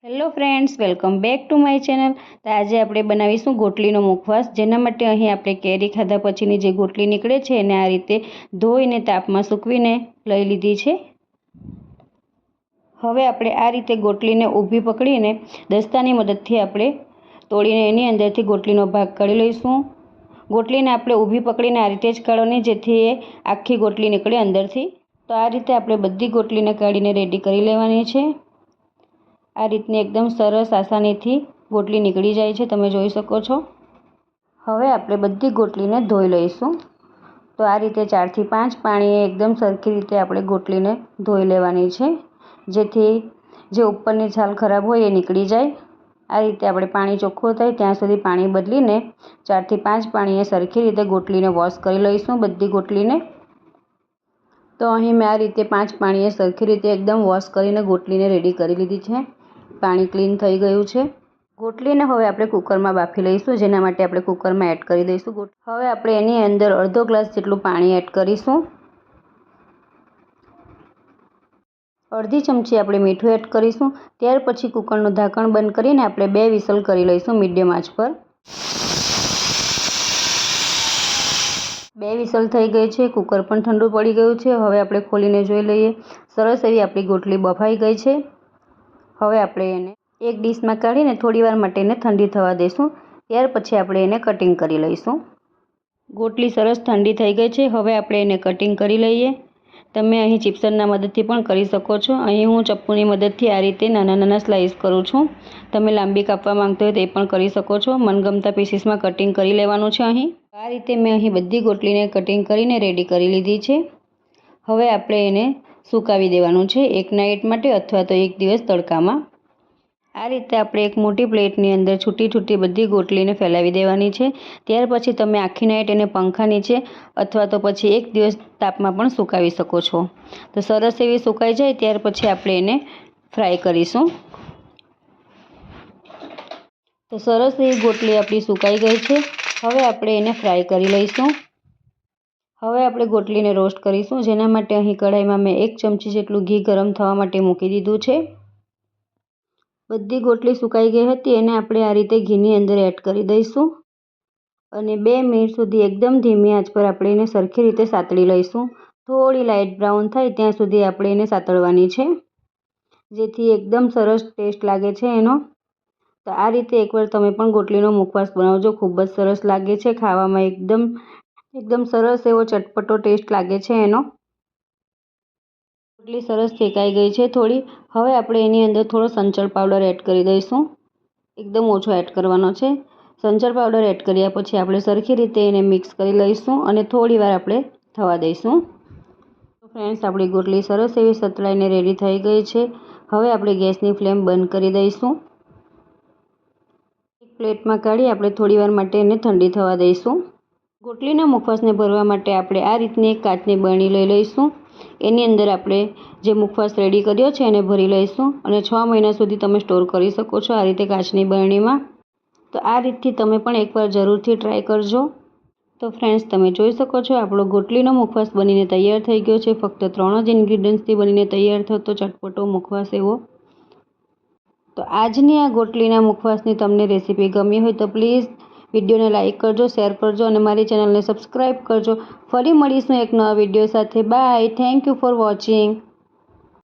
Hello friends, welcome back to my channel. તો આજે આપણે બનાવીશું ગોટલીનો મુખવાસ। જેના માટે અહીં આપણે કેરી ખાધા પછીની જે ગોટલી નીકળે છે એને આ રીતે ધોઈને તાપમાં સૂકવીને લઈ લીધી છે। હવે આપણે આ રીતે ગોટલીને ઊભી પકડીને દસ્તાની મદદથી આપણે તોડીને એની અંદરથી ગોટલીનો ભાગ કાઢી લઈશું। ગોટલીને આપણે ઊભી પકડીને આ રીતે જ કાઢવાની, જેથી એ આખી ગોટલી નીકળે અંદરથી। તો આ રીતે આપણે બધી ગોટલીને કાઢીને રેડી કરી લેવાની છે। આ રીતની એકદમ સરસ આસાનીથી ગોટલી નીકળી જાય છે, તમે જોઈ શકો છો। હવે આપણે બધી ગોટલીને ધોઈ લઈશું। તો આ રીતે 4 થી 5 પાણીએ એકદમ સરખી રીતે આપણે ગોટલીને ધોઈ લેવાની છે, જેથી જે ઉપરની છાલ ખરાબ હોય એ નીકળી જાય। આ રીતે આપણે પાણી ચોખ્ખું થાય ત્યાં સુધી પાણી બદલીને 4 થી 5 પાણીએ સરખી રીતે ગોટલીને વોશ કરી લઈશું, બધી ગોટલીને। તો અહીં મેં આ રીતે 5 પાણીએ સરખી રીતે એકદમ વોશ કરીને ગોટલીને રેડી કરી લીધી છે। પાણી ક્લીન થઈ ગયું છે। ગોટલીને હવે આપણે કુકરમાં બાફી લઈશું, જેના માટે આપણે કુકરમાં એડ કરી દઈશું। હવે આપણે એની અંદર અડધો ગ્લાસ જેટલું પાણી એડ કરીશું। અડધી ચમચી આપણે મીઠું એડ કરીશું। ત્યાર પછી કુકરનું ઢાંકણ બંધ કરીને આપણે 2 વિસલ કરી લઈશું મીડિયમ આંચ પર। 2 વિસલ થઈ ગઈ છે, કુકર પણ ઠંડુ પડી ગયું છે। હવે આપણે ખોલીને જોઈ લઈએ। સરસ એવી આપણી ગોટલી બફાઈ ગઈ છે। હવે આપણે એને એક ડીશમાં કાઢીને થોડીવાર માટે એને ઠંડી થવા દઈશું। ત્યાર પછી આપણે એને કટિંગ કરી લઈશું। ગોટલી સરસ ઠંડી થઈ ગઈ છે। હવે આપણે એને કટિંગ કરી લઈએ। તમે અહીં ચિપ્સરના મદદથી પણ કરી શકો છો। અહીં હું ચપ્પુની મદદથી આ રીતે નાના નાના સ્લાઇસ કરું છું। તમે લાંબી કાપવા માંગતો હોય તો એ પણ કરી શકો છો। મનગમતા પીસીસમાં કટિંગ કરી લેવાનું છે। અહીં આ રીતે મેં અહીં બધી ગોટલીને કટિંગ કરીને રેડી કરી લીધી છે। હવે આપણે એને સુકાવી દેવાનું છે, એક નાઇટ માટે અથવા તો એક દિવસ તડકામાં। આ રીતે આપણે એક મોટી પ્લેટની અંદર છૂટી છૂટી બધી ગોટલીને ફેલાવી દેવાની છે। ત્યાર પછી તમે આખી નાઇટ એને પંખા નીચે અથવા તો પછી એક દિવસ તાપમાં પણ સુકાવી શકો છો। તો સરસ એવી સુકાઈ જાય ત્યાર પછી આપણે એને ફ્રાય કરીશું। તો સરસ એવી ગોટલી આપણી સુકાઈ ગઈ છે। હવે આપણે એને ફ્રાય કરી લઈશું। હવે આપણે ગોટલીને રોસ્ટ કરીશું, જેના માટે અહીં કઢાઈમાં મેં 1 ચમચી જેટલું ઘી ગરમ થવા માટે મૂકી દીધું છે। બધી ગોટલી સુકાઈ ગઈ હતી, એને આપણે આ રીતે ઘીની અંદર એડ કરી દઈશું અને 2 મિનિટ સુધી એકદમ ધીમી આંચ પર આપણે એને સરખી રીતે સાતળી લઈશું। થોડી લાઇટ બ્રાઉન થાય ત્યાં સુધી આપણે એને સાતળવાની છે, જેથી એકદમ સરસ ટેસ્ટ લાગે છે એનો। તો આ રીતે એકવાર તમે પણ ગોટલીનો મુખવાસ બનાવજો, ખૂબ જ સરસ લાગે છે ખાવામાં। એકદમ સરસ એવો ચટપટો ટેસ્ટ લાગે છે એનો। ગોટલી સરસ શેકાઈ ગઈ છે થોડી। હવે આપણે એની અંદર થોડો સંચળ પાવડર એડ કરી દઈશું, એકદમ ઓછો એડ કરવાનો છે। સંચળ પાવડર એડ કર્યા પછી આપણે સરખી રીતે એને મિક્સ કરી લઈશું અને થોડીવાર આપણે થવા દઈશું। તો ફ્રેન્ડ્સ, આપણી ગોટલી સરસ એવી સતળાઈને રેડી થઈ ગઈ છે। હવે આપણે ગેસની ફ્લેમ બંધ કરી દઈશું। એક પ્લેટમાં કાઢી આપણે થોડીવાર માટે એને ઠંડી થવા દઈશું। ગોટલીના મુખવાસને ભરવા માટે આપણે આ રીતની એક કાચની બરણી લઈ લઈશું। એની અંદર આપણે જે મુખવાસ રેડી કર્યો છે એને ભરી લઈશું અને 6 મહિના સુધી તમે સ્ટોર કરી શકો છો આ રીતે કાચની બરણીમાં। તો આ રીતથી તમે પણ એકવાર જરૂરથી ટ્રાય કરજો। તો ફ્રેન્ડ્સ, તમે જોઈ શકો છો આપણો ગોટલીનો મુખવાસ બનીને તૈયાર થઈ ગયો છે। ફક્ત 3 જ ઇન્ગ્રીડિયન્ટ્સથી બનીને તૈયાર થતો ચટપટો મુખવાસ એવો। તો આજની આ ગોટલીના મુખવાસની તમને રેસીપી ગમી હોય તો પ્લીઝ વિડીયોને લાઇક કરજો, શેર કરજો અને મારી ચેનલને સબસ્ક્રાઈબ કરજો। ફરી મળીશું એક નવા વિડીયો સાથે। Bye, thank you for watching.